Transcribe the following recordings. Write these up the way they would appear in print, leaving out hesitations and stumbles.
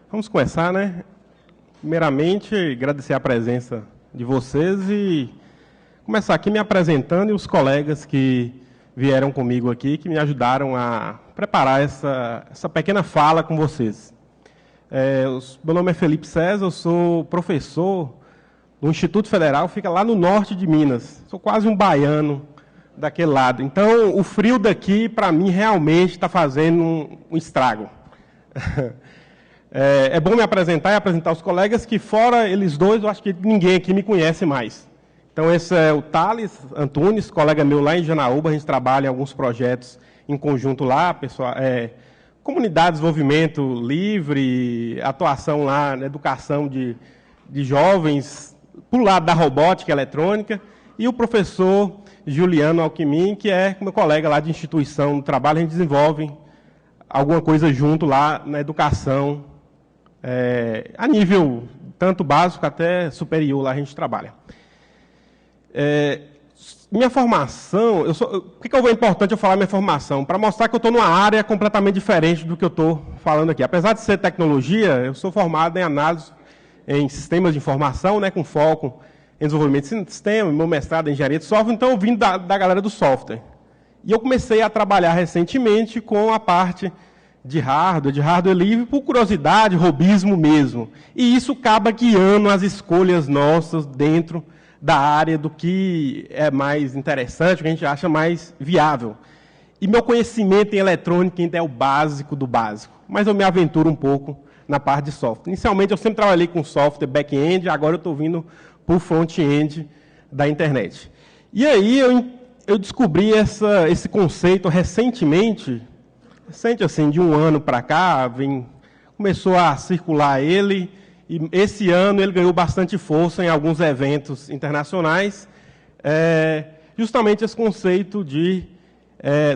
Vamos começar, né? Primeiramente, agradecer a presença de vocês e começar aqui me apresentando e os colegas que vieram comigo aqui, que me ajudaram a preparar essa pequena fala com vocês. Meu nome é Felipe César, eu sou professor do Instituto Federal, fica lá no norte de Minas. Sou quase um baiano daquele lado. Então, o frio daqui, para mim, realmente está fazendo um estrago. É bom me apresentar e apresentar os colegas que, fora eles dois, eu acho que ninguém aqui me conhece mais. Então, esse é o Thales Antunes, colega meu lá em Janaúba. A gente trabalha em alguns projetos em conjunto lá, pessoal, comunidade de desenvolvimento livre, atuação lá na educação de jovens, por lado da robótica eletrônica, e o professor Juliano Alquimim, que é meu colega lá de instituição do trabalho. A gente desenvolve alguma coisa junto lá na educação, a nível tanto básico até superior, lá a gente trabalha. Minha formação, por que é importante eu falar minha formação? Para mostrar que eu estou numa área completamente diferente do que eu estou falando aqui. Apesar de ser tecnologia, eu sou formado em análise em sistemas de informação, né, com foco em desenvolvimento de sistema, meu mestrado em engenharia de software, então eu vim da galera do software. E eu comecei a trabalhar recentemente com a parte de hardware livre, por curiosidade, hobbyismo mesmo. E isso acaba guiando as escolhas nossas dentro da área do que é mais interessante, o que a gente acha mais viável. E meu conhecimento em eletrônica ainda é o básico do básico, mas eu me aventuro um pouco na parte de software. Inicialmente, eu sempre trabalhei com software back-end, agora eu estou vindo para o front-end da internet. E aí eu descobri esse conceito recentemente, assim, de um ano para cá, começou a circular ele, e esse ano ele ganhou bastante força em alguns eventos internacionais, justamente esse conceito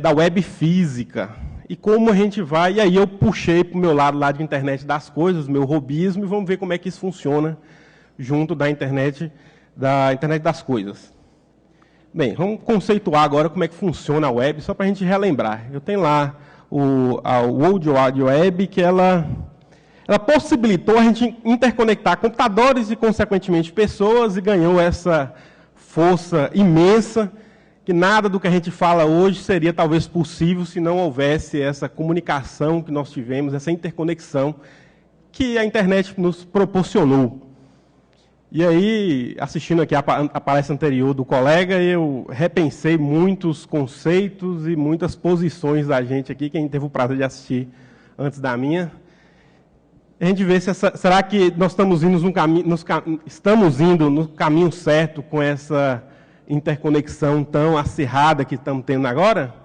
da web física. E como a gente vai... E aí eu puxei para o meu lado lá de internet das coisas, meu hobbyismo, e vamos ver como é que isso funciona junto da internet das coisas. Bem, vamos conceituar agora como é que funciona a web, só para a gente relembrar. Eu tenho lá a World Wide Web, que ela possibilitou a gente interconectar computadores e, consequentemente, pessoas, e ganhou essa força imensa, que nada do que a gente fala hoje seria talvez possível se não houvesse essa comunicação que nós tivemos, essa interconexão que a internet nos proporcionou. E aí, assistindo aqui a palestra anterior do colega, eu repensei muitos conceitos e muitas posições da gente aqui, que a gente teve o prazer de assistir antes da minha. A gente vê será que nós estamos indo no caminho certo com essa interconexão tão acirrada que estamos tendo agora?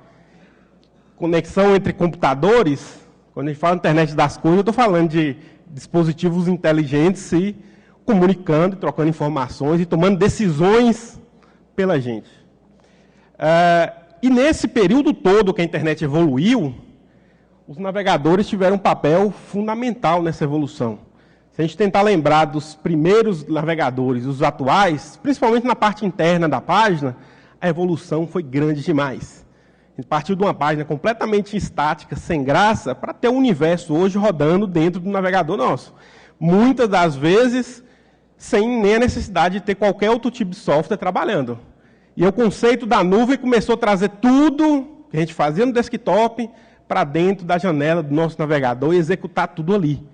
Conexão entre computadores. Quando a gente fala de internet das coisas, eu estou falando de dispositivos inteligentes se comunicando, trocando informações e tomando decisões pela gente. E nesse período todo que a internet evoluiu, os navegadores tiveram um papel fundamental nessa evolução. Se a gente tentar lembrar dos primeiros navegadores, os atuais, principalmente na parte interna da página, a evolução foi grande demais. A gente partiu de uma página completamente estática, sem graça, para ter um universo hoje rodando dentro do navegador nosso. Muitas das vezes, sem nem a necessidade de ter qualquer outro tipo de software trabalhando. E o conceito da nuvem começou a trazer tudo que a gente fazia no desktop para dentro da janela do nosso navegador e executar tudo ali.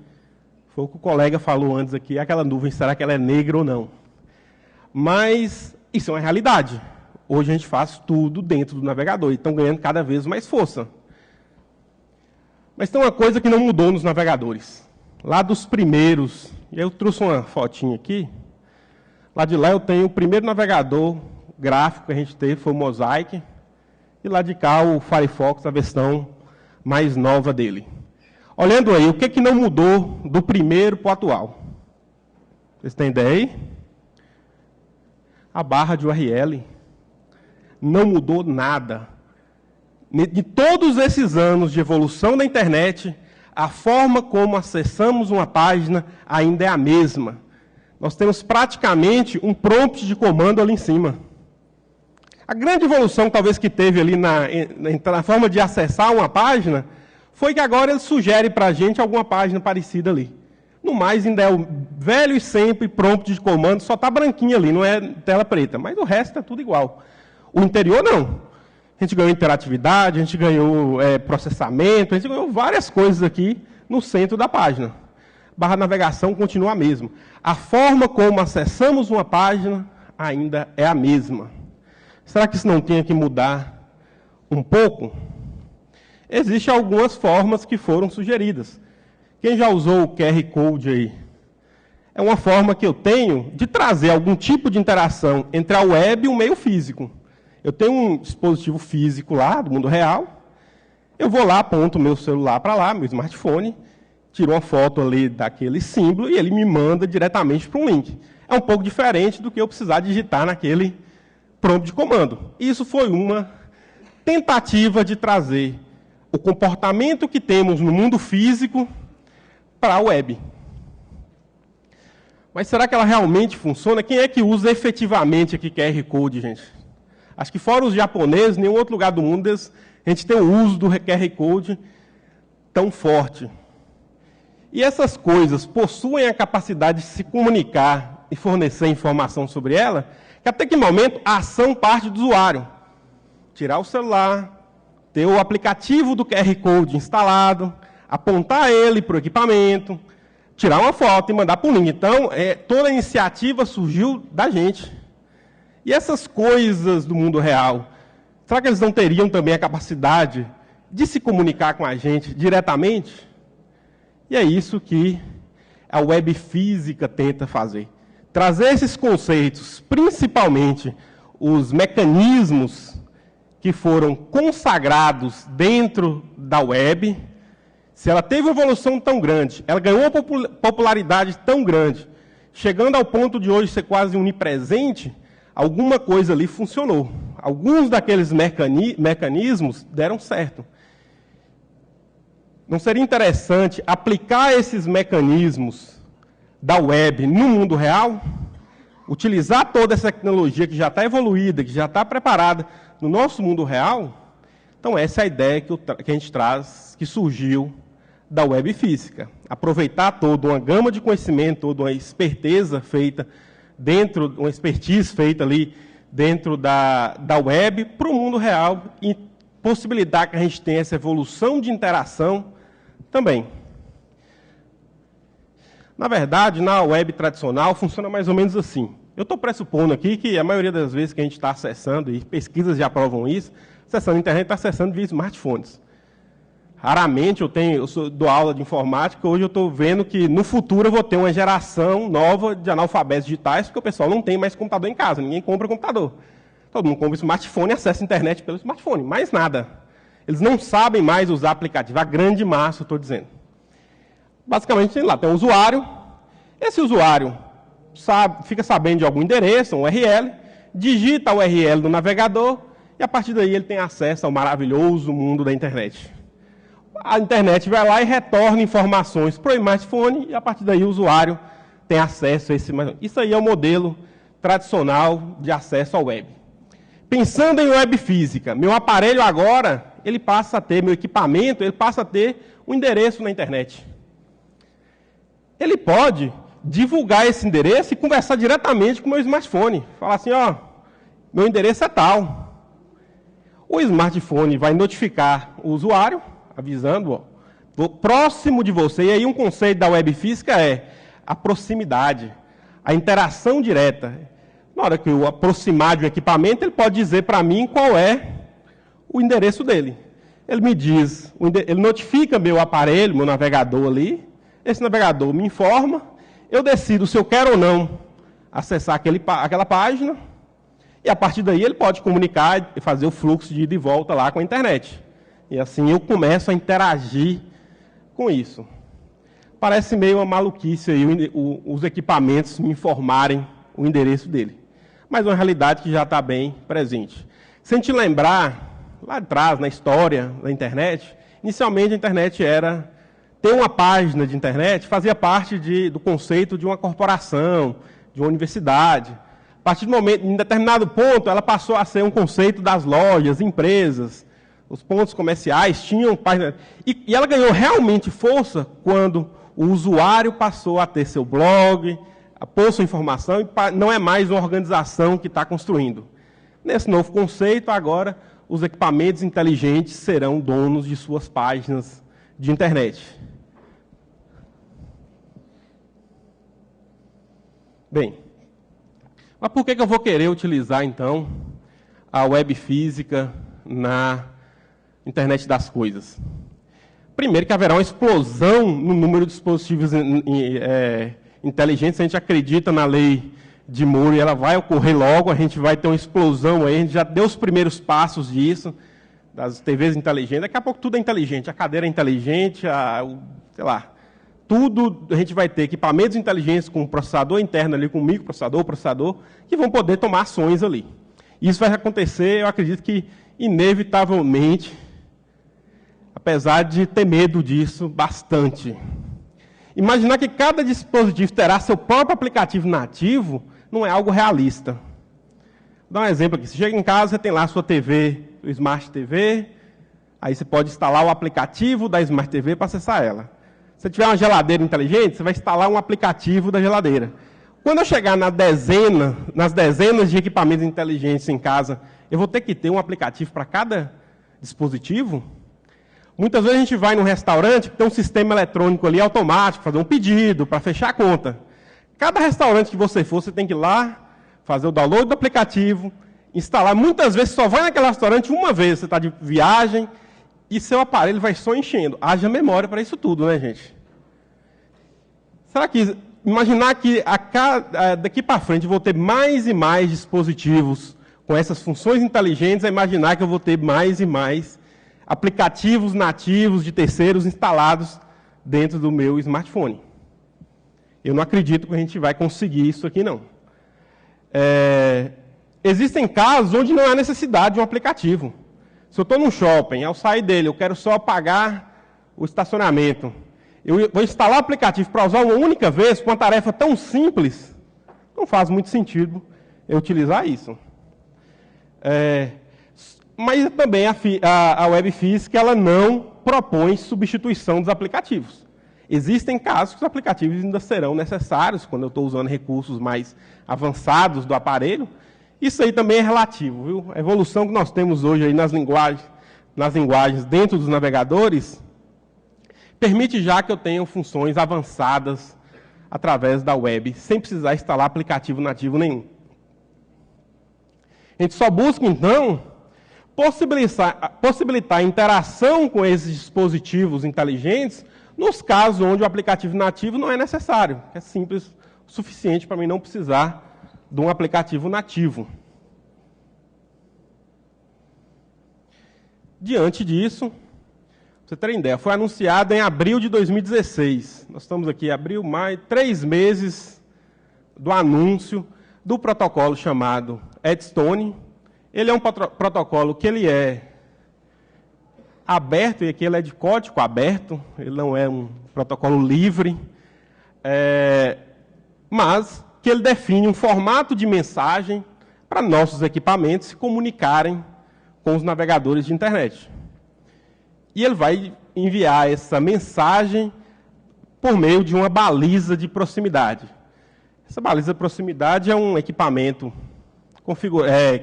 Foi o que o colega falou antes aqui, aquela nuvem, será que ela é negra ou não? Mas isso é uma realidade. Hoje a gente faz tudo dentro do navegador e estão ganhando cada vez mais força. Mas tem uma coisa que não mudou nos navegadores. Lá dos primeiros, eu trouxe uma fotinha aqui, lá de lá eu tenho o primeiro navegador gráfico que a gente teve, foi o Mosaic, e lá de cá o Firefox, a versão mais nova dele. Olhando aí, o que não mudou do primeiro para o atual? Vocês têm ideia aí? A barra de URL. Não mudou nada. De todos esses anos de evolução da internet, a forma como acessamos uma página ainda é a mesma. Nós temos praticamente um prompt de comando ali em cima. A grande evolução, talvez, que teve ali na forma de acessar uma página, foi que agora ele sugere para a gente alguma página parecida ali. tudo mais ainda é o velho e sempre prompt de comando, só está branquinho ali, não é tela preta, mas o resto é tudo igual. O interior, não. A gente ganhou interatividade, a gente ganhou processamento, a gente ganhou várias coisas aqui no centro da página. Barra navegação continua a mesma. A forma como acessamos uma página ainda é a mesma. Será que isso não tinha que mudar um pouco? Existem algumas formas que foram sugeridas. Quem já usou o QR Code aí? É uma forma que eu tenho de trazer algum tipo de interação entre a web e o meio físico. Eu tenho um dispositivo físico lá, do mundo real. Eu vou lá, aponto o meu celular para lá, meu smartphone, tiro uma foto ali daquele símbolo e ele me manda diretamente para um link. É um pouco diferente do que eu precisar digitar naquele prompt de comando. Isso foi uma tentativa de trazer o comportamento que temos no mundo físico para a web. Mas será que ela realmente funciona? Quem é que usa efetivamente aqui QR Code, gente? Acho que fora os japoneses, em nenhum outro lugar do mundo a gente tem o uso do QR Code tão forte. E essas coisas possuem a capacidade de se comunicar e fornecer informação sobre ela, que até que momento a ação parte do usuário. Tirar o celular, ter o aplicativo do QR Code instalado, apontar ele para o equipamento, tirar uma foto e mandar para o link. Então, toda a iniciativa surgiu da gente. E essas coisas do mundo real, será que eles não teriam também a capacidade de se comunicar com a gente diretamente? E é isso que a web física tenta fazer. Trazer esses conceitos, principalmente os mecanismos que foram consagrados dentro da web. Se ela teve uma evolução tão grande, ela ganhou uma popularidade tão grande, chegando ao ponto de hoje ser quase onipresente, alguma coisa ali funcionou. Alguns daqueles mecanismos deram certo. Não seria interessante aplicar esses mecanismos da web no mundo real? Utilizar toda essa tecnologia que já está evoluída, que já está preparada no nosso mundo real? Então, essa é a ideia que a gente traz, que surgiu da web física. Aproveitar toda uma gama de conhecimento, toda uma expertise feita ali dentro da web para o mundo real e possibilitar que a gente tenha essa evolução de interação também. Na verdade, na web tradicional, funciona mais ou menos assim. Eu estou pressupondo aqui que a maioria das vezes que a gente está acessando, e pesquisas já provam isso, acessando a internet, está acessando via smartphones. Raramente eu dou aula de informática, hoje eu estou vendo que no futuro eu vou ter uma geração nova de analfabetos digitais, porque o pessoal não tem mais computador em casa, ninguém compra computador. Todo mundo compra smartphone e acessa a internet pelo smartphone, mais nada. Eles não sabem mais usar aplicativo, a grande massa, eu estou dizendo. Basicamente, lá tem um usuário, esse usuário fica sabendo de algum endereço, um URL, digita o URL no navegador, e a partir daí ele tem acesso ao maravilhoso mundo da internet. A internet vai lá e retorna informações para o smartphone, e a partir daí o usuário tem acesso a esse... Isso aí é o modelo tradicional de acesso à web. Pensando em web física, meu aparelho agora, ele passa a ter, meu equipamento, ele passa a ter um endereço na internet. Ele pode divulgar esse endereço e conversar diretamente com o meu smartphone. Falar assim, ó, meu endereço é tal. O smartphone vai notificar o usuário, avisando, ó, vou próximo de você. E aí um conceito da web física é a proximidade, a interação direta. Na hora que eu aproximar de um equipamento, ele pode dizer para mim qual é o endereço dele. Ele me diz, ele notifica meu aparelho, meu navegador ali, esse navegador me informa, eu decido se eu quero ou não acessar aquela página, e a partir daí ele pode comunicar e fazer o fluxo de ida e volta lá com a internet. E assim eu começo a interagir com isso. Parece meio uma maluquice aí os equipamentos me informarem o endereço dele. Mas é uma realidade que já está bem presente. Se a gente lembrar, lá atrás, na história da internet, inicialmente a internet era... Ter uma página de internet fazia parte do conceito de uma corporação, de uma universidade. A partir do momento, em determinado ponto, ela passou a ser um conceito das lojas, empresas, os pontos comerciais tinham página. E ela ganhou realmente força quando o usuário passou a ter seu blog, a pôr sua informação, e não é mais uma organização que está construindo. Nesse novo conceito, agora, os equipamentos inteligentes serão donos de suas páginas de internet. Bem, mas por que eu vou querer utilizar, então, a web física na internet das coisas? Primeiro, que haverá uma explosão no número de dispositivos inteligentes. A gente acredita na lei de Moore, ela vai ocorrer logo, a gente vai ter uma explosão aí, a gente já deu os primeiros passos disso, das TVs inteligentes. Daqui a pouco tudo é inteligente, a cadeira é inteligente, sei lá, tudo a gente vai ter equipamentos inteligentes com processador interno ali, com microprocessador, processador, que vão poder tomar ações ali. Isso vai acontecer, eu acredito que, inevitavelmente, apesar de ter medo disso bastante. Imaginar que cada dispositivo terá seu próprio aplicativo nativo não é algo realista. Vou dar um exemplo aqui. Você chega em casa, você tem lá a sua TV, o Smart TV, aí você pode instalar o aplicativo da Smart TV para acessar ela. Se tiver uma geladeira inteligente, você vai instalar um aplicativo da geladeira. Quando eu chegar nas dezenas de equipamentos inteligentes em casa, eu vou ter que ter um aplicativo para cada dispositivo? Muitas vezes a gente vai num restaurante que tem um sistema eletrônico ali automático, fazer um pedido para fechar a conta. Cada restaurante que você for, você tem que ir lá, fazer o download do aplicativo, instalar. Muitas vezes só vai naquele restaurante uma vez, você está de viagem, e seu aparelho vai só enchendo. Haja memória para isso tudo, né, gente? Será que imaginar que daqui para frente eu vou ter mais e mais dispositivos com essas funções inteligentes, é imaginar que eu vou ter mais e mais aplicativos nativos de terceiros instalados dentro do meu smartphone. Eu não acredito que a gente vai conseguir isso aqui, não. Existem casos onde não há necessidade de um aplicativo. Se eu estou num shopping, ao sair dele, eu quero só pagar o estacionamento. Eu vou instalar o aplicativo para usar uma única vez, com uma tarefa tão simples, não faz muito sentido eu utilizar isso. Mas também a web física ela não propõe substituição dos aplicativos. Existem casos que os aplicativos ainda serão necessários, quando eu estou usando recursos mais avançados do aparelho. Isso aí também é relativo, viu? A evolução que nós temos hoje aí nas linguagens dentro dos navegadores permite já que eu tenha funções avançadas através da web, sem precisar instalar aplicativo nativo nenhum. A gente só busca, então, possibilitar a interação com esses dispositivos inteligentes nos casos onde o aplicativo nativo não é necessário. É simples o suficiente para mim não precisar de um aplicativo nativo. Diante disso, pra você ter ideia, foi anunciado em abril de 2016. Nós estamos aqui, abril, maio, 3 meses do anúncio do protocolo chamado Edstone. Ele é um protocolo que ele é aberto, e aqui ele é de código aberto, ele não é um protocolo livre, mas que ele define um formato de mensagem para nossos equipamentos se comunicarem com os navegadores de internet. E ele vai enviar essa mensagem por meio de uma baliza de proximidade. Essa baliza de proximidade é um equipamento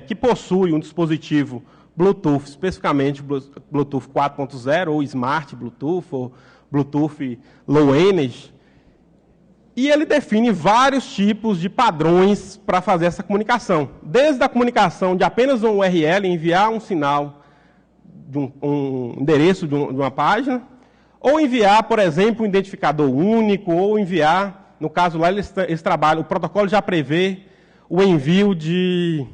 que possui um dispositivo Bluetooth, especificamente Bluetooth 4.0, ou Smart Bluetooth, ou Bluetooth Low Energy. E ele define vários tipos de padrões para fazer essa comunicação. Desde a comunicação de apenas um URL, enviar um sinal, de um endereço de uma página, ou enviar, por exemplo, um identificador único, ou enviar, no caso lá, eles trabalham, o protocolo já prevê o envio de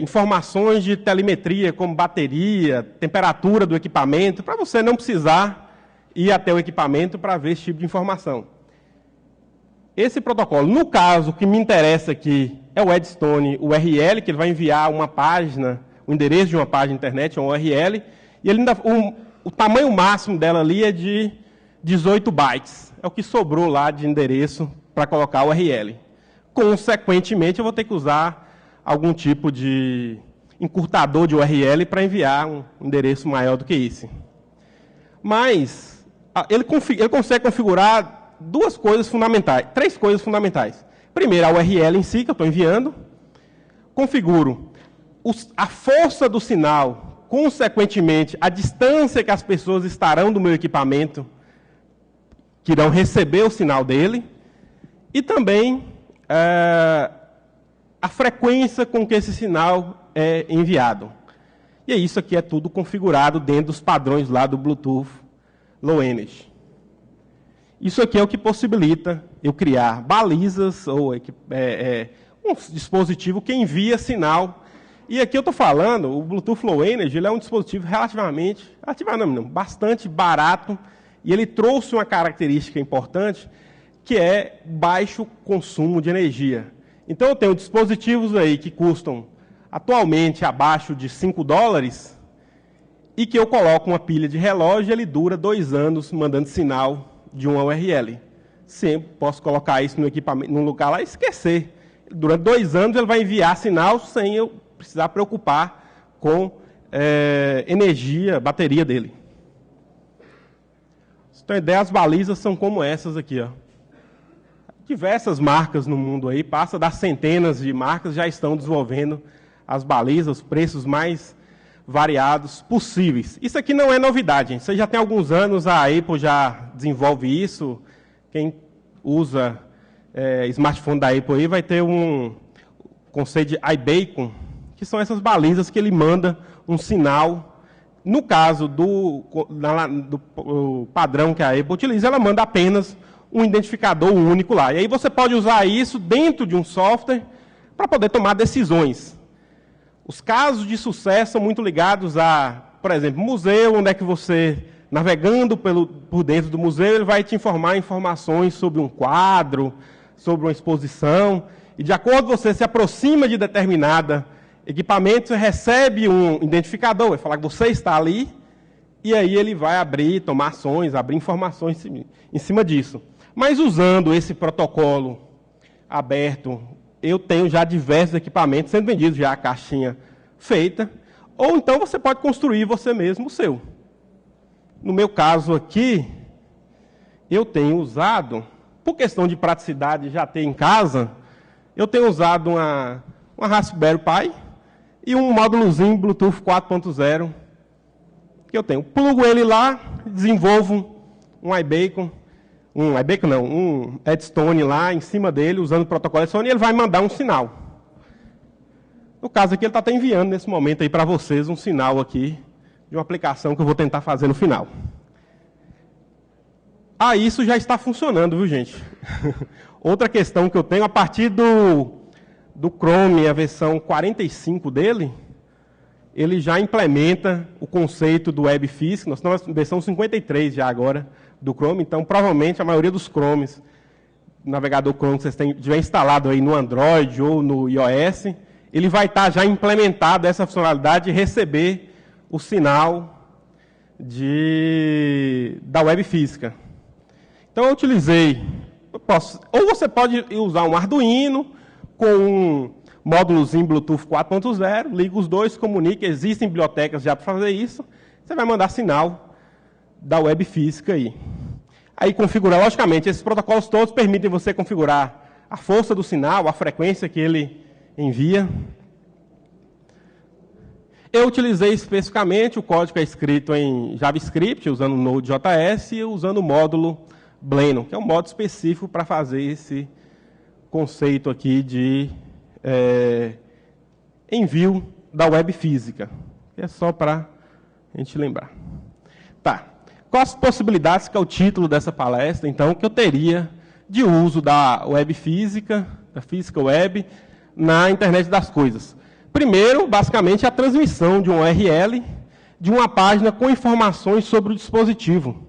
informações de telemetria, como bateria, temperatura do equipamento, para você não precisar ir até o equipamento para ver esse tipo de informação. Esse protocolo, no caso, que me interessa aqui, é o Edstone URL, que ele vai enviar uma página, o endereço de uma página de internet, uma URL, e ele ainda, o tamanho máximo dela ali é de 18 bytes. É o que sobrou lá de endereço para colocar a URL. Consequentemente, eu vou ter que usar algum tipo de encurtador de URL para enviar um endereço maior do que esse. Mas ele consegue configurar duas coisas fundamentais, três coisas fundamentais. Primeiro, a URL em si, que eu estou enviando. Configuro a força do sinal, consequentemente, a distância que as pessoas estarão do meu equipamento, que irão receber o sinal dele, e também a frequência com que esse sinal é enviado. E isso aqui é tudo configurado dentro dos padrões lá do Bluetooth Low Energy. Isso aqui é o que possibilita eu criar balizas ou um dispositivo que envia sinal. E aqui eu estou falando, o Bluetooth Low Energy ele é um dispositivo bastante barato, e ele trouxe uma característica importante, que é baixo consumo de energia. Então, eu tenho dispositivos aí que custam atualmente abaixo de $5, e que eu coloco uma pilha de relógio e ele dura 2 anos mandando sinal de uma URL. Sempre posso colocar isso no equipamento, num lugar lá e esquecer. Durante 2 anos ele vai enviar sinal sem eu precisar preocupar com energia, bateria dele. Então, a ideia, as balizas são como essas aqui, ó. Diversas marcas no mundo aí, passa das centenas de marcas, já estão desenvolvendo as balizas, os preços mais variados possíveis. Isso aqui não é novidade, gente. Isso já tem alguns anos, a Apple já desenvolve isso. Quem usa smartphone da Apple aí vai ter um conceito de iBeacon, que são essas balizas que ele manda um sinal. No caso do padrão que a Apple utiliza, ela manda apenas um identificador único lá. E aí você pode usar isso dentro de um software para poder tomar decisões. Os casos de sucesso são muito ligados a, por exemplo, museu, onde é que você, navegando por dentro do museu, ele vai te informar informações sobre um quadro, sobre uma exposição, e de acordo com você se aproxima de determinada equipamento, você recebe um identificador, vai falar que você está ali, e aí ele vai abrir, tomar ações, abrir informações em cima disso. Mas usando esse protocolo aberto, eu tenho já diversos equipamentos sendo vendidos, já a caixinha feita, ou então você pode construir você mesmo o seu. No meu caso aqui, eu tenho usado, por questão de praticidade já ter em casa, eu tenho usado uma Raspberry Pi e um módulozinho Bluetooth 4.0 que eu tenho. Plugo ele lá, desenvolvo um Edstone lá em cima dele, usando o protocolo Edstone, e ele vai mandar um sinal. No caso aqui, ele está até enviando nesse momento aí para vocês um sinal aqui de uma aplicação que eu vou tentar fazer no final. Isso já está funcionando, viu, gente? Outra questão que eu tenho, a partir do Chrome, a versão 45 dele, ele já implementa o conceito do Web Physics. Nós estamos na versão 53 já agora do Chrome, então provavelmente a maioria dos Chromes, navegador Chrome que vocês tiver instalado aí no Android ou no iOS, ele vai estar já implementado essa funcionalidade de receber o sinal da web física. Então eu utilizei, ou você pode usar um Arduino com um módulozinho Bluetooth 4.0, liga os dois, comunica, existem bibliotecas já para fazer isso, você vai mandar sinal da web física aí. Aí configurar, logicamente, esses protocolos todos permitem você configurar a força do sinal, a frequência que ele envia. Eu utilizei especificamente, o código é escrito em JavaScript, usando o Node.js e usando o módulo Bleno, que é um módulo específico para fazer esse conceito aqui de envio da web física. É só para a gente lembrar. Tá. Quais as possibilidades, que é o título dessa palestra, então, que eu teria de uso da web física, da física web, na internet das coisas? Primeiro, basicamente, a transmissão de um URL de uma página com informações sobre o dispositivo.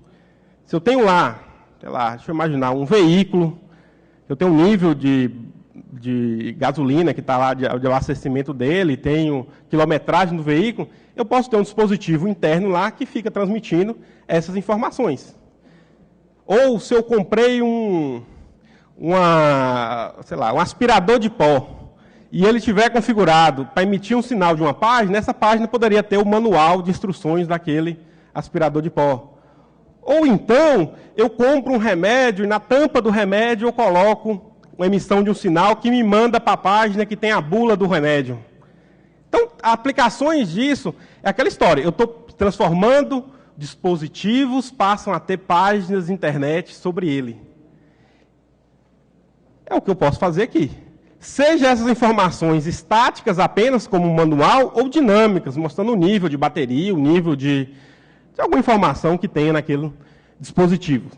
Se eu tenho lá, sei lá, deixa eu imaginar, um veículo, eu tenho um nível de gasolina que está lá, de abastecimento dele, tenho quilometragem do veículo, eu posso ter um dispositivo interno lá que fica transmitindo essas informações. Ou se eu comprei um aspirador de pó, e ele estiver configurado para emitir um sinal de uma página, essa página poderia ter o manual de instruções daquele aspirador de pó. Ou então, eu compro um remédio e na tampa do remédio eu coloco uma emissão de um sinal que me manda para a página que tem a bula do remédio. Então, aplicações disso é aquela história. Eu estou transformando dispositivos, passam a ter páginas de internet sobre ele. É o que eu posso fazer aqui. Seja essas informações estáticas apenas como um manual ou dinâmicas, mostrando o nível de bateria, o nível de alguma informação que tenha naquele dispositivo.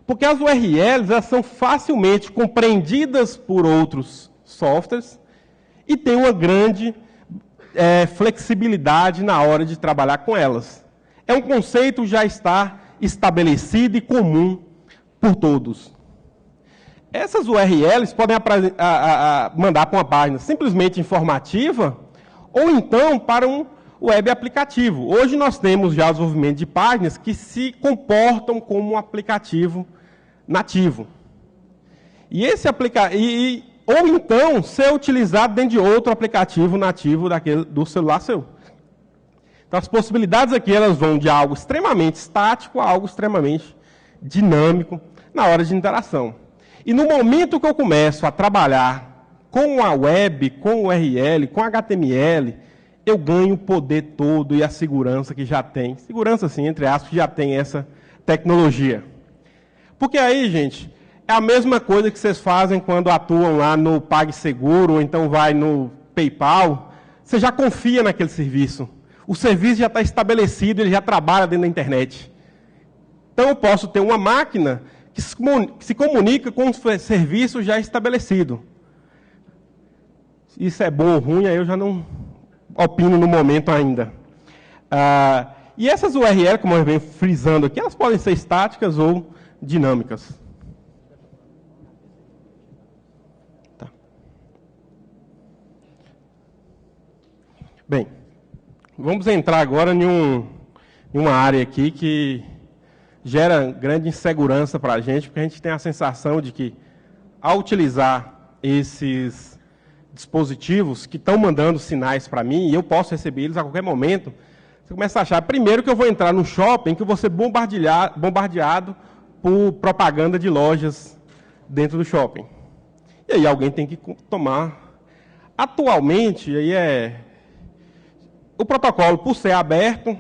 Porque as URLs elas são facilmente compreendidas por outros softwares e tem uma grande flexibilidade na hora de trabalhar com elas. É um conceito que já está estabelecido e comum por todos. Essas URLs podem mandar para uma página simplesmente informativa ou então para um web aplicativo. Hoje nós temos já o desenvolvimento de páginas que se comportam como um aplicativo nativo. E esse ou então ser utilizado dentro de outro aplicativo nativo do celular seu. Então as possibilidades aqui elas vão de algo extremamente estático a algo extremamente dinâmico na hora de interação. E no momento que eu começo a trabalhar com a web, com o URL, com HTML, eu ganho o poder todo e a segurança que já tem. Segurança, assim, entre aspas, que já tem essa tecnologia. Porque aí, gente, é a mesma coisa que vocês fazem quando atuam lá no PagSeguro, ou então vai no PayPal. Você já confia naquele serviço. O serviço já está estabelecido, ele já trabalha dentro da internet. Então, eu posso ter uma máquina que se comunica com um serviço já estabelecido. Isso é bom ou ruim, aí eu já não opino no momento ainda. E essas URL, como eu venho frisando aqui, elas podem ser estáticas ou dinâmicas. Tá. Bem, vamos entrar agora em uma área aqui que gera grande insegurança para a gente, porque a gente tem a sensação de que, ao utilizar esses dispositivos que estão mandando sinais para mim, e eu posso receber eles a qualquer momento, você começa a achar, primeiro, que eu vou entrar no shopping, que eu vou ser bombardeado por propaganda de lojas dentro do shopping. E aí alguém tem que tomar. Atualmente, o protocolo, por ser aberto,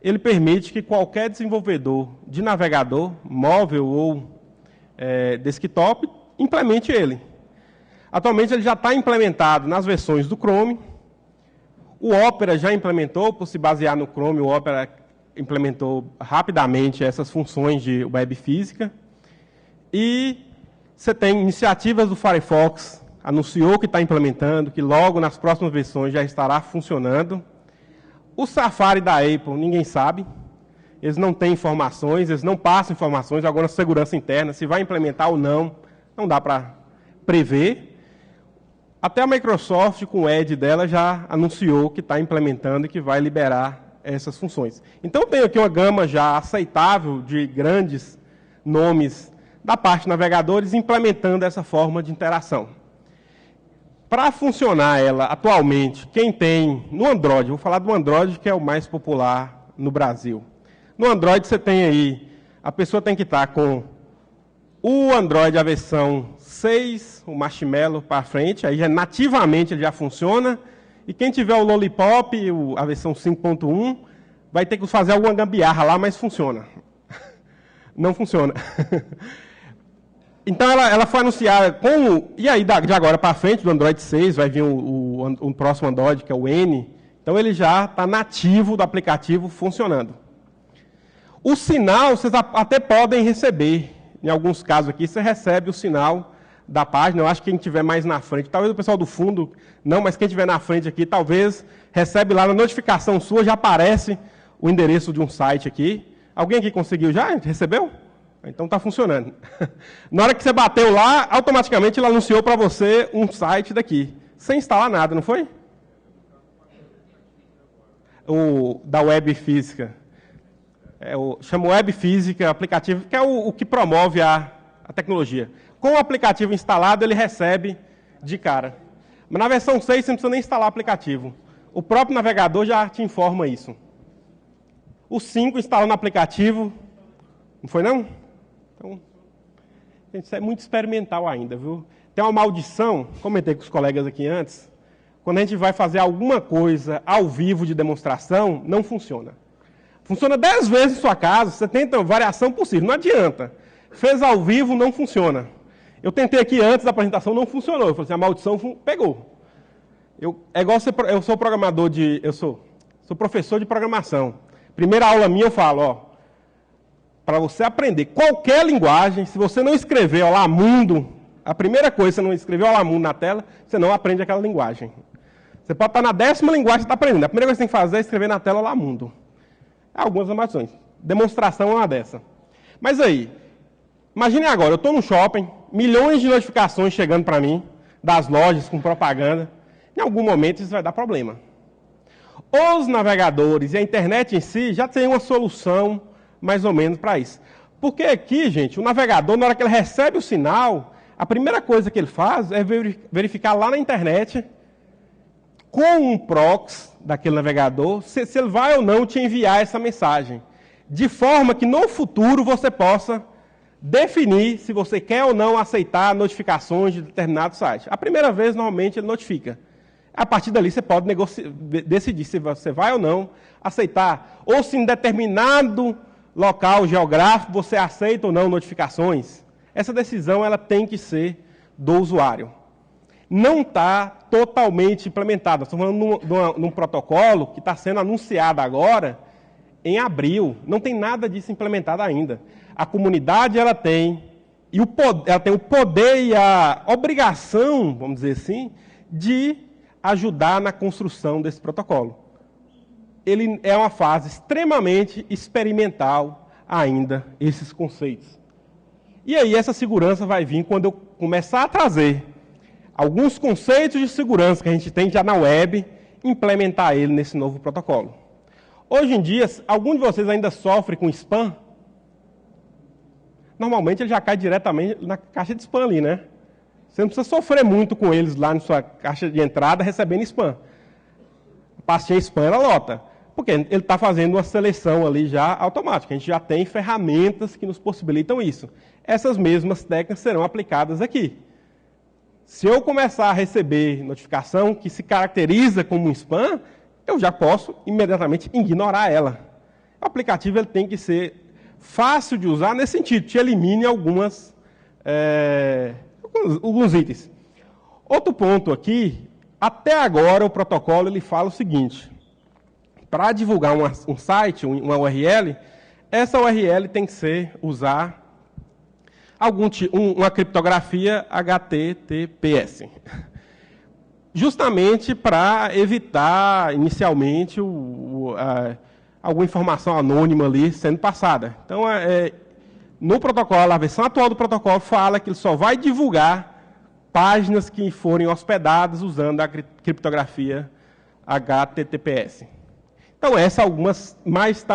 ele permite que qualquer desenvolvedor de navegador, móvel ou desktop, implemente ele. Atualmente ele já está implementado nas versões do Chrome. O Opera já implementou, por se basear no Chrome, o Opera implementou rapidamente essas funções de web física. E você tem iniciativas do Firefox, anunciou que está implementando, que logo nas próximas versões já estará funcionando. O Safari da Apple, ninguém sabe. Eles não têm informações, eles não passam informações, agora segurança interna, se vai implementar ou não dá para prever. Até a Microsoft, com o Edge dela, já anunciou que está implementando e que vai liberar essas funções. Então, tem aqui uma gama já aceitável de grandes nomes da parte de navegadores implementando essa forma de interação. Para funcionar ela atualmente, quem tem no Android, vou falar do Android, que é o mais popular no Brasil. No Android você tem aí, a pessoa tem que estar com o Android, a versão 6, o Marshmallow para frente, aí já nativamente ele já funciona. E quem tiver o Lollipop, a versão 5.1, vai ter que fazer alguma gambiarra lá, mas funciona. Não funciona. Então ela foi anunciada com... E aí, de agora para frente, do Android 6, vai vir o próximo Android, que é o N. Então ele já está nativo do aplicativo funcionando. O sinal, vocês até podem receber. Em alguns casos aqui, você recebe o sinal da página. Eu acho que quem estiver mais na frente, talvez o pessoal do fundo, não, mas quem estiver na frente aqui, talvez recebe lá na notificação sua, já aparece o endereço de um site aqui. Alguém aqui conseguiu já? Recebeu? Então está funcionando. Na hora que você bateu lá, automaticamente ele anunciou para você um site daqui, sem instalar nada, não foi? O da web física. Chama Web Física, aplicativo, que é o que promove a tecnologia. Com o aplicativo instalado, ele recebe de cara. Mas na versão 6, você não precisa nem instalar o aplicativo. O próprio navegador já te informa isso. O 5 instala no aplicativo, Não foi, não? Então, gente, isso é muito experimental ainda, viu? Tem uma maldição, comentei com os colegas aqui antes, quando a gente vai fazer alguma coisa ao vivo de demonstração, não funciona. Funciona 10 vezes em sua casa, você tenta variação possível, não adianta. Fez ao vivo, não funciona. Eu tentei aqui antes da apresentação, não funcionou. Eu falei assim, a maldição pegou. É igual eu sou programador sou professor de programação. Primeira aula minha eu falo, ó, para você aprender qualquer linguagem, se você não escrever Olá Mundo, a primeira coisa, você não escrever Olá Mundo na tela, você não aprende aquela linguagem. Você pode estar na 10ª linguagem que você está aprendendo. A primeira coisa que você tem que fazer é escrever na tela Olá Mundo. Algumas maldições. Demonstração é uma dessa. Mas aí, imagine agora, eu estou no shopping, milhões de notificações chegando para mim, das lojas com propaganda. Em algum momento isso vai dar problema. Os navegadores e a internet em si já tem uma solução mais ou menos para isso. Porque aqui, gente, o navegador, na hora que ele recebe o sinal, a primeira coisa que ele faz é verificar lá na internet, com um proxy daquele navegador, se ele vai ou não te enviar essa mensagem. De forma que no futuro você possa definir se você quer ou não aceitar notificações de determinado site. A primeira vez, normalmente, ele notifica. A partir dali, você pode decidir se você vai ou não aceitar. Ou se em determinado local geográfico você aceita ou não notificações. Essa decisão ela tem que ser do usuário. Não está totalmente implementada. Estamos falando num protocolo que está sendo anunciado agora em abril. Não tem nada disso implementado ainda. A comunidade ela tem o poder e a obrigação, vamos dizer assim, de ajudar na construção desse protocolo. Ele é uma fase extremamente experimental ainda, esses conceitos. E aí essa segurança vai vir quando eu começar a trazer alguns conceitos de segurança que a gente tem já na web, implementar ele nesse novo protocolo. Hoje em dia, algum de vocês ainda sofre com spam? Normalmente ele já cai diretamente na caixa de spam ali, né? Você não precisa sofrer muito com eles lá na sua caixa de entrada recebendo spam. A pastinha spam ela lota, porque ele está fazendo uma seleção ali já automática. A gente já tem ferramentas que nos possibilitam isso. Essas mesmas técnicas serão aplicadas aqui. Se eu começar a receber notificação que se caracteriza como um spam, eu já posso imediatamente ignorar ela. O aplicativo ele tem que ser fácil de usar nesse sentido, te elimine alguns itens. Outro ponto aqui, até agora o protocolo ele fala o seguinte, para divulgar um site, uma URL, essa URL tem que usar uma criptografia HTTPS. Justamente para evitar, inicialmente, alguma informação anônima ali sendo passada. Então, no protocolo, a versão atual do protocolo fala que ele só vai divulgar páginas que forem hospedadas usando a criptografia HTTPS. Então, algumas, mas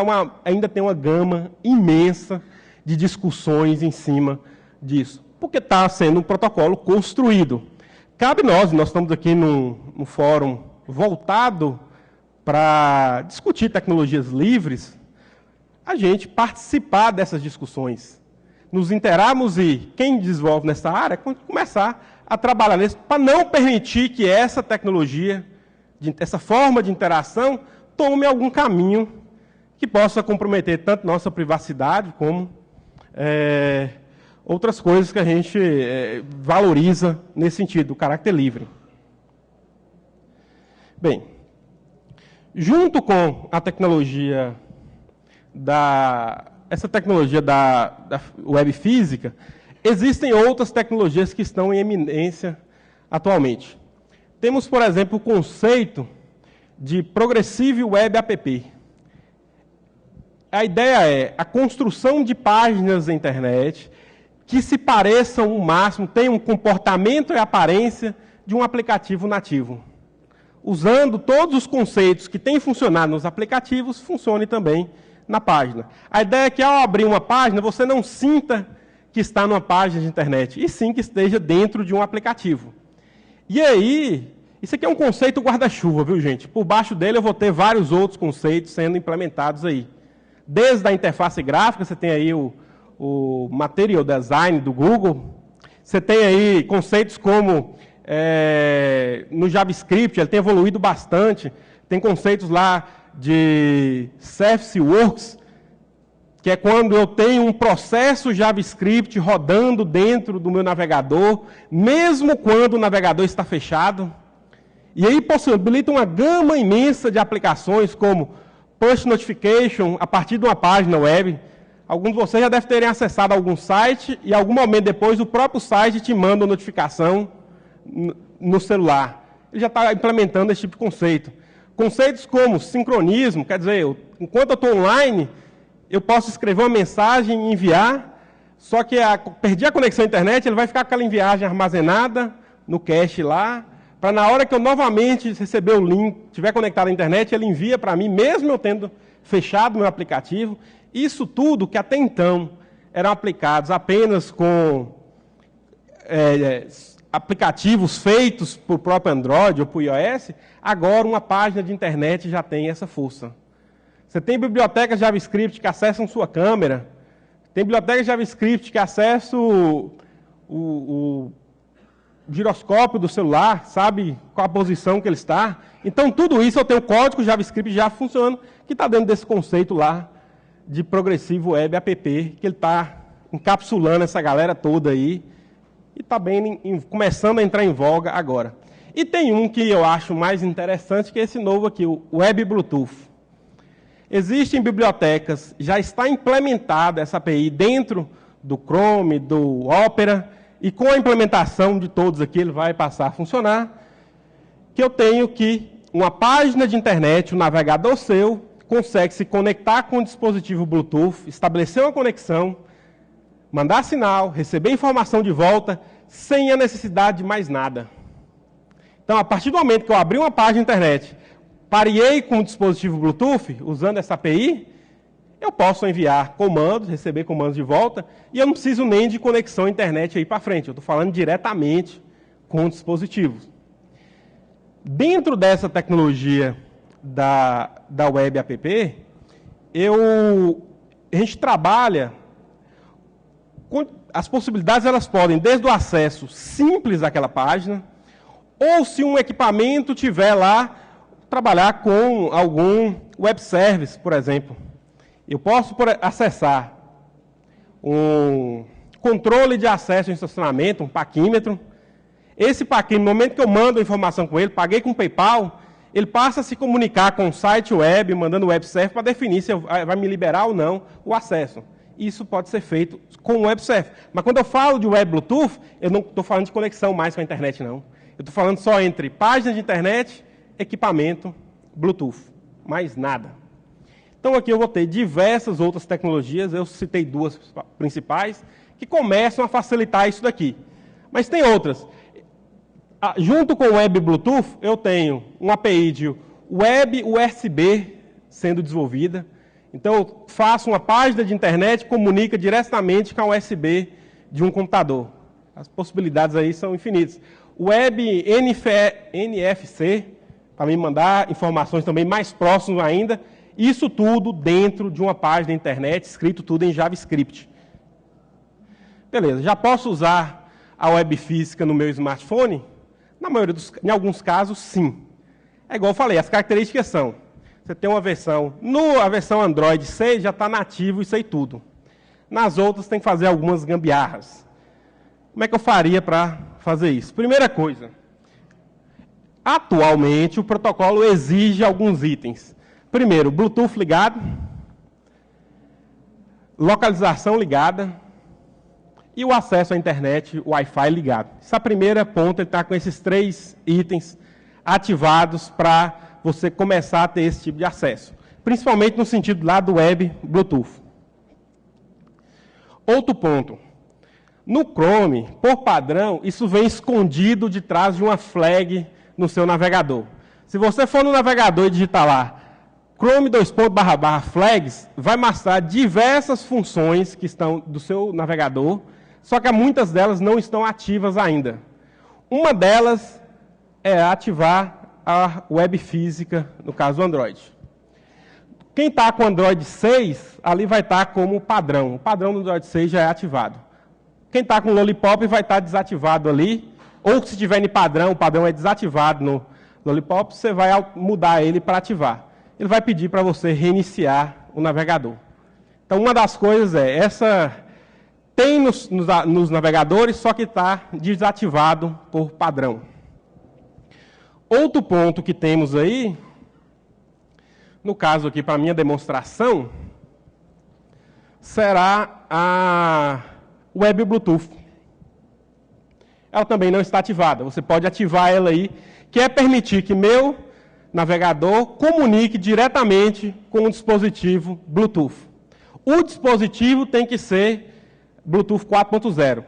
ainda tem uma gama imensa de discussões em cima disso, porque está sendo um protocolo construído. Cabe nós estamos aqui num fórum voltado para discutir tecnologias livres, a gente participar dessas discussões, nos inteirarmos e quem desenvolve nessa área começar a trabalhar nisso, para não permitir que essa tecnologia, essa forma de interação, tome algum caminho que possa comprometer tanto nossa privacidade como outras coisas que a gente valoriza nesse sentido, do caráter livre. Bem, junto com a tecnologia essa tecnologia da web física, existem outras tecnologias que estão em eminência atualmente. Temos, por exemplo, o conceito de Progressive Web App. A ideia é a construção de páginas na internet que se pareçam o máximo, tenham um comportamento e aparência de um aplicativo nativo. Usando todos os conceitos que têm funcionado nos aplicativos, funcione também na página. A ideia é que ao abrir uma página, você não sinta que está numa página de internet, e sim que esteja dentro de um aplicativo. E aí, isso aqui é um conceito guarda-chuva, viu, gente? Por baixo dele eu vou ter vários outros conceitos sendo implementados aí. Desde a interface gráfica, você tem aí o o Material Design do Google, você tem aí conceitos como, no JavaScript, ele tem evoluído bastante, tem conceitos lá de Service Works, que é quando eu tenho um processo JavaScript rodando dentro do meu navegador, mesmo quando o navegador está fechado. E aí possibilita uma gama imensa de aplicações, como Push Notification, a partir de uma página web. Alguns de vocês já devem terem acessado algum site, e em algum momento depois o próprio site te manda uma notificação no celular. Ele já está implementando esse tipo de conceito. Conceitos como sincronismo, quer dizer, enquanto eu estou online, eu posso escrever uma mensagem e enviar, só que perdi a conexão à internet, ele vai ficar com aquela enviagem armazenada no cache lá, para na hora que eu novamente receber o link, estiver conectado à internet, ele envia para mim, mesmo eu tendo fechado o meu aplicativo. Isso tudo que até então eram aplicados apenas com aplicativos feitos por próprio Android ou por iOS, agora uma página de internet já tem essa força. Você tem bibliotecas JavaScript que acessam sua câmera, tem bibliotecas JavaScript que acessam o giroscópio do celular, sabe qual a posição que ele está. Então, tudo isso eu tenho código JavaScript já funcionando, que está dentro desse conceito lá de Progressive Web App, que ele está encapsulando essa galera toda aí, e está bem começando a entrar em voga agora. E tem um que eu acho mais interessante, que é esse novo aqui, o Web Bluetooth. Existem bibliotecas, já está implementada essa API dentro do Chrome, do Opera, e com a implementação de todos aqui, ele vai passar a funcionar, que eu tenho que uma página de internet, um navegador seu, consegue se conectar com o dispositivo Bluetooth, estabelecer uma conexão, mandar sinal, receber informação de volta, sem a necessidade de mais nada. Então, a partir do momento que eu abri uma página de internet, pareei com o dispositivo Bluetooth, usando essa API, eu posso enviar comandos, receber comandos de volta, e eu não preciso nem de conexão à internet aí para frente. Eu estou falando diretamente com o dispositivo. Dentro dessa tecnologia da Web App, a gente trabalha com as possibilidades, elas podem, desde o acesso simples àquela página, ou se um equipamento tiver lá, trabalhar com algum web service, por exemplo. Eu posso acessar um controle de acesso ao estacionamento, um paquímetro. Esse paquímetro, no momento que eu mando a informação com ele, paguei com o PayPal, ele passa a se comunicar com o site web, mandando o web service para definir se vai me liberar ou não o acesso. Isso pode ser feito com o web service. Mas quando eu falo de web Bluetooth, eu não estou falando de conexão mais com a internet, não. Eu estou falando só entre página de internet, equipamento, Bluetooth. Mais nada. Então, aqui eu vou ter diversas outras tecnologias, eu citei duas principais, que começam a facilitar isso daqui. Mas tem outras. Junto com o Web Bluetooth, eu tenho uma API de Web USB sendo desenvolvida. Então, eu faço uma página de internet que comunica diretamente com a USB de um computador. As possibilidades aí são infinitas. Web NFC, para me mandar informações também mais próximas ainda. Isso tudo dentro de uma página da internet, escrito tudo em JavaScript. Beleza, já posso usar a web física no meu smartphone? Em alguns casos, sim. É igual eu falei, as características são, você tem uma versão, a versão Android 6 já está nativo isso aí tudo. Nas outras tem que fazer algumas gambiarras. Como é que eu faria para fazer isso? Primeira coisa, atualmente o protocolo exige alguns itens. Primeiro, Bluetooth ligado, localização ligada e o acesso à internet, Wi-Fi ligado. Essa primeira ponta está com esses 3 itens ativados para você começar a ter esse tipo de acesso. Principalmente no sentido lá do Web Bluetooth. Outro ponto. No Chrome, por padrão, isso vem escondido de trás de uma flag no seu navegador. Se você for no navegador e digitar lá, Chrome //flags, vai mostrar diversas funções que estão do seu navegador, só que muitas delas não estão ativas ainda. Uma delas é ativar a web física, no caso do Android. Quem está com Android 6, ali vai estar como padrão. O padrão do Android 6 já é ativado. Quem está com Lollipop vai estar desativado ali. Ou se tiver em padrão, o padrão é desativado no Lollipop, você vai mudar ele para ativar. Ele vai pedir para você reiniciar o navegador. Então, uma das coisas é, essa tem nos navegadores, só que está desativado por padrão. Outro ponto que temos aí, no caso aqui para a minha demonstração, será a Web Bluetooth. Ela também não está ativada. Você pode ativar ela aí, que é permitir que meu navegador comunique diretamente com o dispositivo Bluetooth. O dispositivo tem que ser Bluetooth 4.0.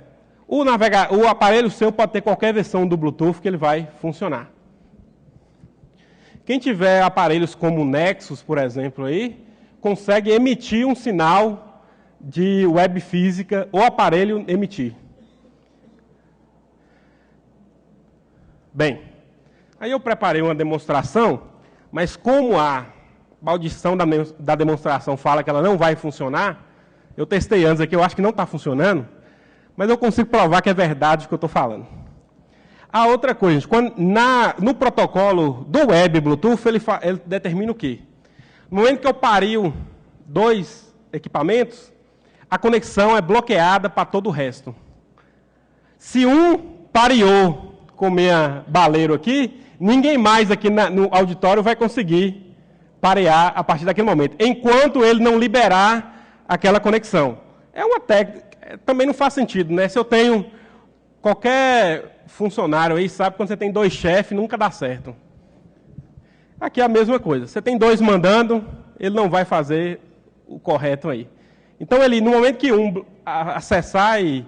O aparelho seu pode ter qualquer versão do Bluetooth que ele vai funcionar. Quem tiver aparelhos como o Nexus, por exemplo, aí, consegue emitir um sinal de web física, o aparelho emitir. Bem, aí eu preparei uma demonstração, mas como a maldição da demonstração fala que ela não vai funcionar, eu testei antes aqui, eu acho que não está funcionando, mas eu consigo provar que é verdade o que eu estou falando. A outra coisa, no protocolo do Web Bluetooth, ele determina o quê? No momento que eu pario dois equipamentos, a conexão é bloqueada para todo o resto. Se um pareou com minha baleiro aqui, ninguém mais aqui no auditório vai conseguir parear a partir daquele momento, enquanto ele não liberar aquela conexão. É uma técnica, também não faz sentido, né? Se eu tenho qualquer funcionário aí, sabe, quando você tem dois chefes, nunca dá certo. Aqui é a mesma coisa. Você tem dois mandando, ele não vai fazer o correto aí. Então, no momento que um acessar e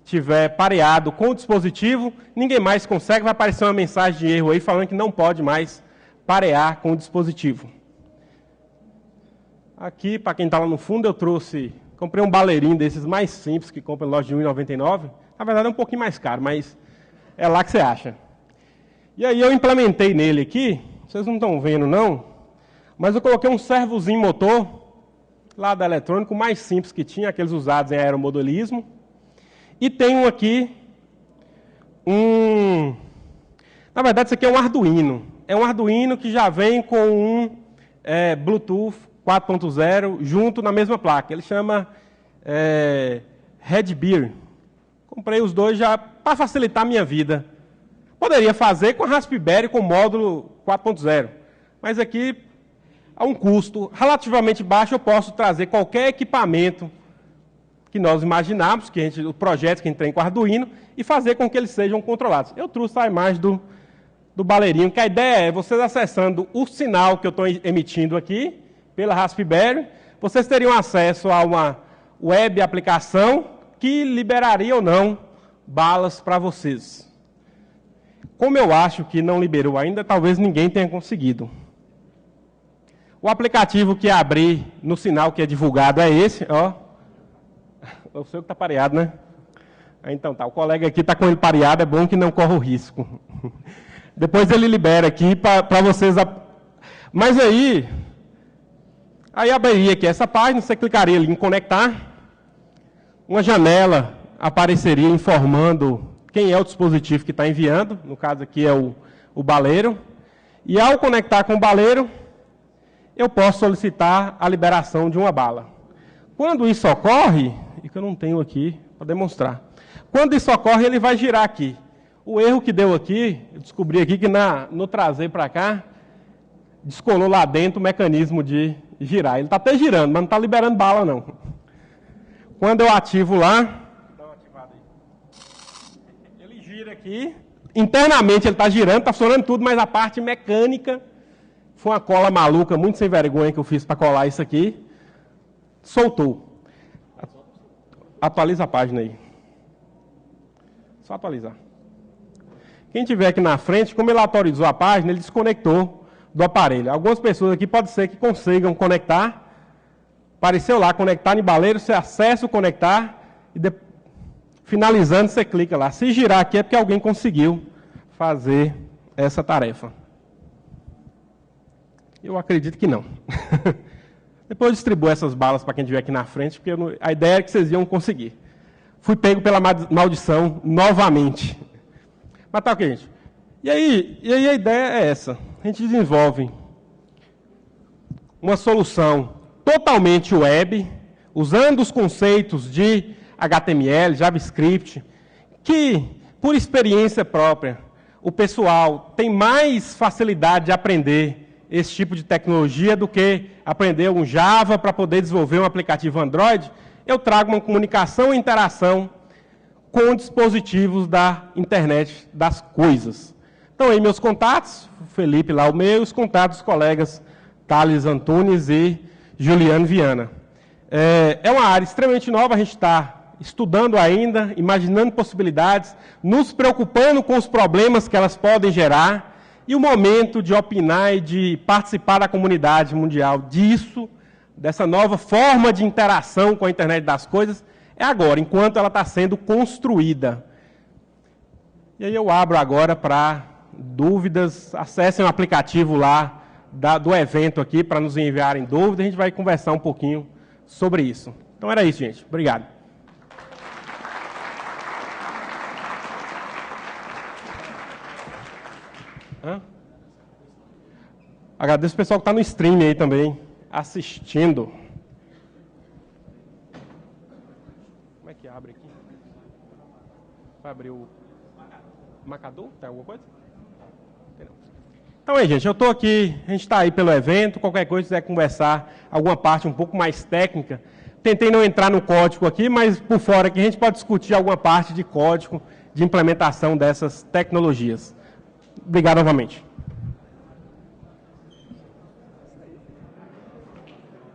tiver pareado com o dispositivo, ninguém mais consegue, vai aparecer uma mensagem de erro aí falando que não pode mais parear com o dispositivo. Aqui, para quem está lá no fundo, comprei um baleirinho desses mais simples que compra em loja de R$ 1,99. Na verdade é um pouquinho mais caro, mas é lá que você acha. E aí eu implementei nele aqui, vocês não estão vendo não, mas eu coloquei um servozinho motor, lá da Eletrônico, mais simples que tinha, aqueles usados em aeromodelismo. E tenho aqui na verdade, isso aqui é um Arduino. É um Arduino que já vem com um Bluetooth 4.0 junto na mesma placa. Ele chama Redbeer. Comprei os dois já para facilitar a minha vida. Poderia fazer com a Raspberry com módulo 4.0. Mas aqui, a um custo relativamente baixo, eu posso trazer qualquer equipamento que nós imaginamos, os projetos que a gente tem com Arduino, e fazer com que eles sejam controlados. Eu trouxe a imagem do baleirinho, que a ideia é vocês acessando o sinal que eu estou emitindo aqui, pela Raspberry, vocês teriam acesso a uma web aplicação que liberaria ou não balas para vocês. Como eu acho que não liberou ainda, talvez ninguém tenha conseguido. O aplicativo que abri no sinal que é divulgado é esse, ó. É o seu que está pareado, né? Então tá, o colega aqui está com ele pareado, é bom que não corra o risco. Depois ele libera aqui para vocês. Mas aí abriria aqui essa página, você clicaria ali em conectar, uma janela apareceria informando quem é o dispositivo que está enviando, no caso aqui é o baleiro, e ao conectar com o baleiro, eu posso solicitar a liberação de uma bala. Quando isso ocorre, e que eu não tenho aqui para demonstrar, quando isso ocorre, ele vai girar aqui. O erro que deu aqui, eu descobri aqui que no trazer para cá, descolou lá dentro o mecanismo de girar. Ele está até girando, mas não está liberando bala, não. Quando eu ativo lá, dá uma ativada aí. Ele gira aqui, internamente ele está girando, está funcionando tudo, mas a parte mecânica, foi uma cola maluca, muito sem vergonha que eu fiz para colar isso aqui, soltou. Atualiza a página aí. Só atualizar. Quem tiver aqui na frente, como ele autorizou a página, ele desconectou do aparelho. Algumas pessoas aqui pode ser que consigam conectar. Apareceu lá, conectar em baleiro, você acessa o conectar e finalizando você clica lá. Se girar aqui é porque alguém conseguiu fazer essa tarefa. Eu acredito que não. Depois eu distribuo essas balas para quem estiver aqui na frente, porque a ideia é que vocês iam conseguir. Fui pego pela maldição novamente. Mas tá ok, gente. E aí a ideia é essa. A gente desenvolve uma solução totalmente web, usando os conceitos de HTML, JavaScript, que, por experiência própria, o pessoal tem mais facilidade de aprender esse tipo de tecnologia do que aprender um Java para poder desenvolver um aplicativo Android. Eu trago uma comunicação e interação com dispositivos da internet das coisas. Então, aí meus contatos, o Felipe lá, o meu, os contatos dos colegas Thales Antunes e Juliano Viana. É uma área extremamente nova, a gente está estudando ainda, imaginando possibilidades, nos preocupando com os problemas que elas podem gerar, e o momento de opinar e de participar da comunidade mundial disso, dessa nova forma de interação com a internet das coisas, é agora, enquanto ela está sendo construída. E aí eu abro agora para dúvidas, acessem o aplicativo lá do evento aqui para nos enviarem dúvidas, a gente vai conversar um pouquinho sobre isso. Então era isso, gente. Obrigado. Agradeço o pessoal que está no stream aí também, assistindo. Como é que abre aqui? Vai abrir o marcador? Tem alguma coisa? Tem não. Então aí, gente, eu estou aqui, a gente está aí pelo evento, qualquer coisa, se quiser conversar alguma parte um pouco mais técnica. Tentei não entrar no código aqui, mas por fora aqui a gente pode discutir alguma parte de código de implementação dessas tecnologias. Obrigado novamente.